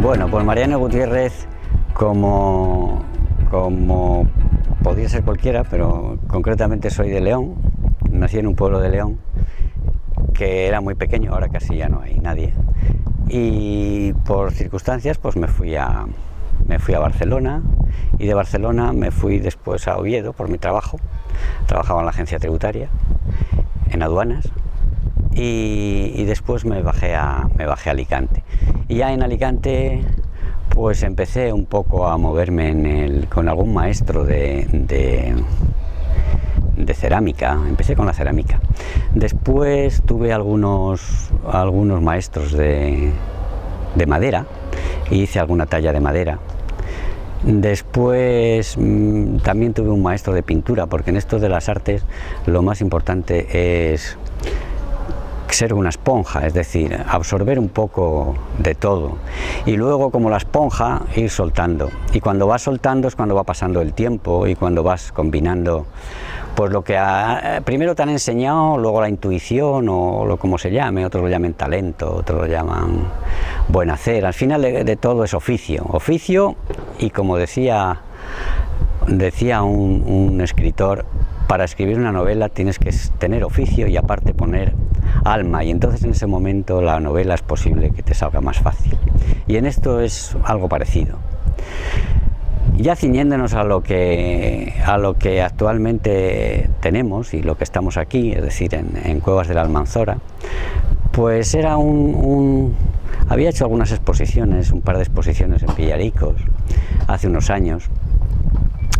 Bueno, pues Mariano Gutiérrez, como podría ser cualquiera, pero concretamente soy de León, nací en un pueblo de León que era muy pequeño, ahora casi ya no hay nadie, y por circunstancias pues me fui a Barcelona, y de Barcelona me fui después a Oviedo por mi trabajo. Trabajaba en la agencia tributaria, en aduanas, y después me bajé a Alicante. Y ya en Alicante pues empecé un poco a moverme con algún maestro de cerámica. Empecé con la cerámica. Después tuve algunos maestros de madera, e hice alguna talla de madera. Después también tuve un maestro de pintura, porque en esto de las artes lo más importante es ser una esponja, es decir, absorber un poco de todo, y luego, como la esponja, ir soltando, y cuando vas soltando es cuando va pasando el tiempo y cuando vas combinando pues lo que primero te han enseñado, luego la intuición, o como se llame, otros lo llaman talento, otros lo llaman buen hacer. Al final de todo es oficio, y como decía un escritor, para escribir una novela tienes que tener oficio y aparte poner alma, y entonces en ese momento la novela es posible que te salga más fácil. Y en esto es algo parecido. Ya ciñéndonos a lo que actualmente tenemos y lo que estamos aquí, es decir, en Cuevas de la Almanzora, pues era había hecho algunas exposiciones, un par de exposiciones en Villaricos hace unos años,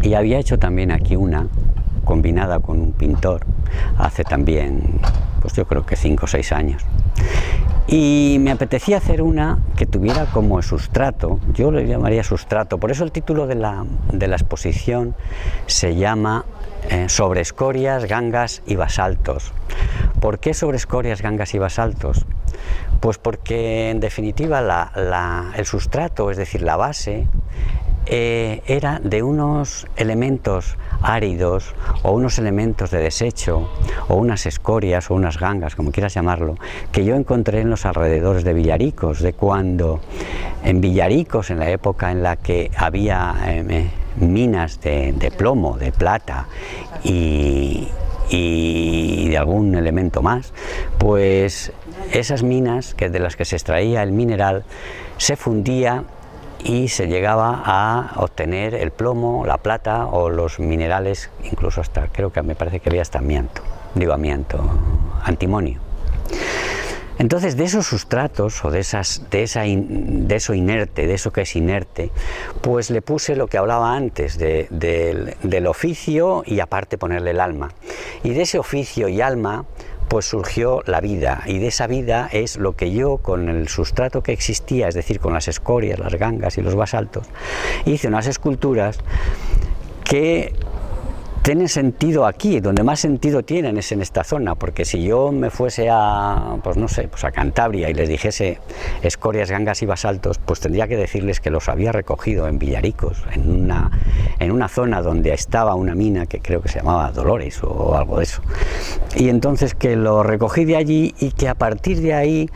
y había hecho también aquí una combinada con un pintor hace también, pues yo creo que 5 o 6 años. Y me apetecía hacer una que tuviera como sustrato, yo le llamaría sustrato, por eso el título de la exposición se llama Sobre escorias, gangas y basaltos. ¿Por qué sobre escorias, gangas y basaltos? Pues porque en definitiva el sustrato, es decir, la base, era de unos elementos áridos, o unos elementos de desecho, o unas escorias o unas gangas, como quieras llamarlo, que yo encontré en los alrededores de Villaricos, de cuando en Villaricos, en la época en la que había minas de plomo, de plata y de algún elemento más, pues esas minas, de las que se extraía el mineral, se fundía y se llegaba a obtener el plomo, la plata o los minerales, incluso hasta, creo que me parece que había hasta antimonio. Entonces, de esos sustratos, o de eso inerte, de eso que es inerte, pues le puse lo que hablaba antes del oficio, y aparte ponerle el alma. Y de ese oficio y alma pues surgió la vida, y de esa vida es lo que yo, con el sustrato que existía, es decir, con las escorias, las gangas y los basaltos, hice unas esculturas que tienen sentido aquí. Donde más sentido tienen es en esta zona, porque si yo me fuese a Cantabria y les dijese escorias, gangas y basaltos, pues tendría que decirles que los había recogido en Villaricos, en una zona donde estaba una mina que creo que se llamaba Dolores o algo de eso, y entonces que lo recogí de allí, y que a partir de ahí,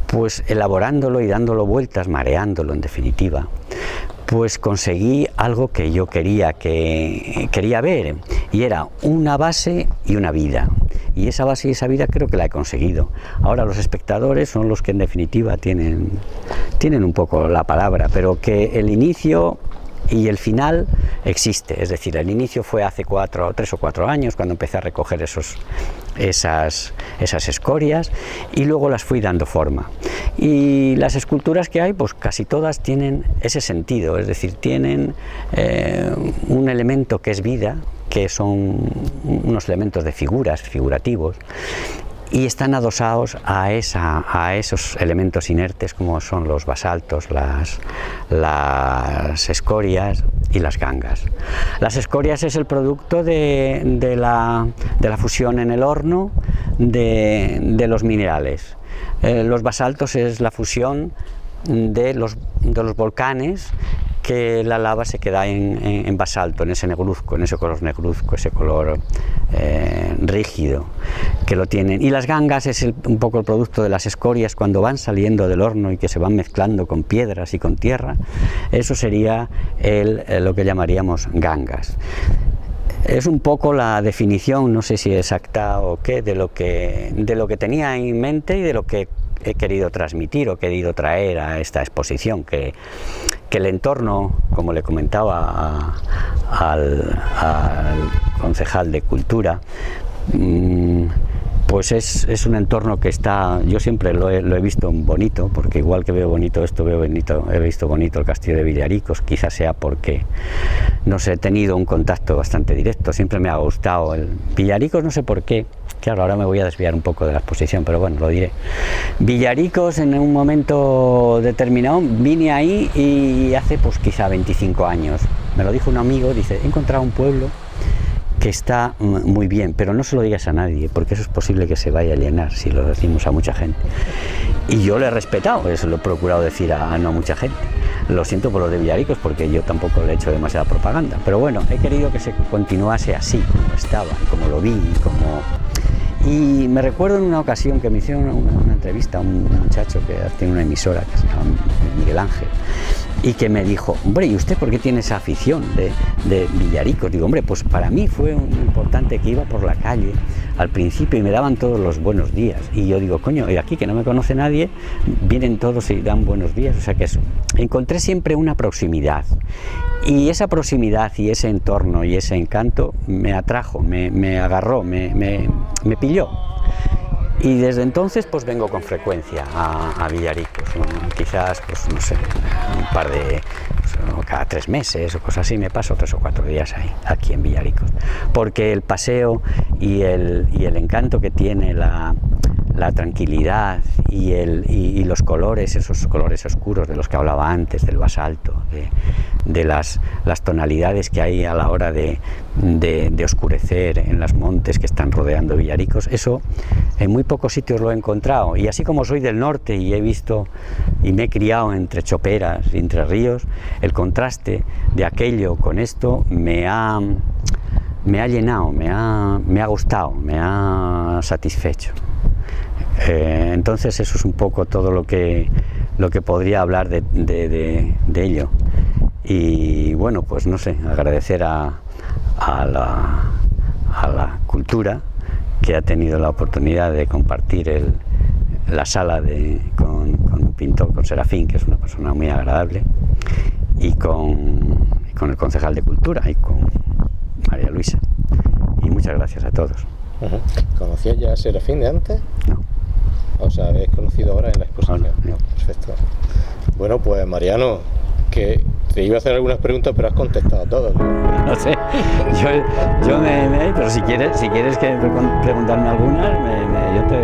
pues elaborándolo y dándolo vueltas, mareándolo en definitiva, pues conseguí algo que yo quería ver, y era una base y una vida, y esa base y esa vida creo que la he conseguido. Ahora los espectadores son los que en definitiva tienen un poco la palabra, pero que el inicio y el final existe. Es decir, el inicio fue hace 3 o 4 años, cuando empecé a recoger esas escorias, y luego las fui dando forma. Y las esculturas que hay, pues casi todas tienen ese sentido, es decir, tienen un elemento que es vida, que son unos elementos de figurativos, y están adosados a esos elementos inertes, como son los basaltos, las escorias y las gangas. Las escorias es el producto de la fusión en el horno de los minerales. Los basaltos es la fusión de los volcanes, que la lava se queda en basalto, en ese negruzco, en ese color negruzco, ese color rígido. que lo tienen. Y las gangas es un poco el producto de las escorias cuando van saliendo del horno y que se van mezclando con piedras y con tierra. Eso sería lo que llamaríamos gangas. Es un poco la definición, no sé si exacta o qué, de lo que tenía en mente y de lo que he querido transmitir o querido traer a esta exposición, que el entorno, como le comentaba al concejal de Cultura, pues es un entorno que está, yo siempre lo he visto bonito, porque igual que veo bonito esto, he visto bonito el castillo de Villaricos, quizás sea porque, no sé, he tenido un contacto bastante directo, siempre me ha gustado el Villaricos, no sé por qué, claro, ahora me voy a desviar un poco de la exposición, pero bueno, lo diré. Villaricos, en un momento determinado, vine ahí y hace pues quizá 25 años, me lo dijo un amigo, dice, he encontrado un pueblo que está muy bien, pero no se lo digas a nadie, porque eso es posible que se vaya a llenar si lo decimos a mucha gente. Y yo le he respetado, eso lo he procurado decir a no mucha gente. Lo siento por lo de Villaricos, porque yo tampoco le he hecho demasiada propaganda, pero bueno, he querido que se continuase así, como estaba, como lo vi, Y me recuerdo en una ocasión que me hicieron una entrevista a un muchacho que tiene una emisora que se llama Miguel Ángel, y que me dijo, hombre, ¿y usted por qué tiene esa afición de Villaricos? Digo, hombre, pues para mí fue importante que iba por la calle al principio y me daban todos los buenos días. Y yo digo, coño, y aquí que no me conoce nadie, vienen todos y dan buenos días. O sea que encontré siempre una proximidad. Y esa proximidad y ese entorno y ese encanto me atrajo, me agarró, me pilló. Y desde entonces pues vengo con frecuencia a Villaricos, ¿no? Quizás pues no sé, un par de, pues, cada 3 meses o cosas así, me paso 3 o 4 días ahí, aquí en Villaricos, porque el paseo y el encanto que tiene la tranquilidad y los colores, esos colores oscuros de los que hablaba antes, del basalto, de las tonalidades que hay a la hora de oscurecer en los montes que están rodeando Villaricos, eso en muy pocos sitios lo he encontrado. Y así como soy del norte y he visto y me he criado entre choperas y entre ríos, el contraste de aquello con esto me ha llenado, me ha gustado, me ha satisfecho. Entonces eso es un poco todo lo que podría hablar de ello. Y bueno, pues no sé, agradecer a la Cultura, que ha tenido la oportunidad de compartir la sala con un pintor, con Serafín, que es una persona muy agradable, y con el concejal de Cultura y con María Luisa. Y muchas gracias a todos. ¿Conocías ya a Serafín de antes? No. O sea, ¿habéis conocido ahora en la exposición? No. Perfecto. Bueno, pues Mariano, que te iba a hacer algunas preguntas, pero has contestado todas, ¿no? No sé, yo pero si quieres que preguntarme algunas, yo te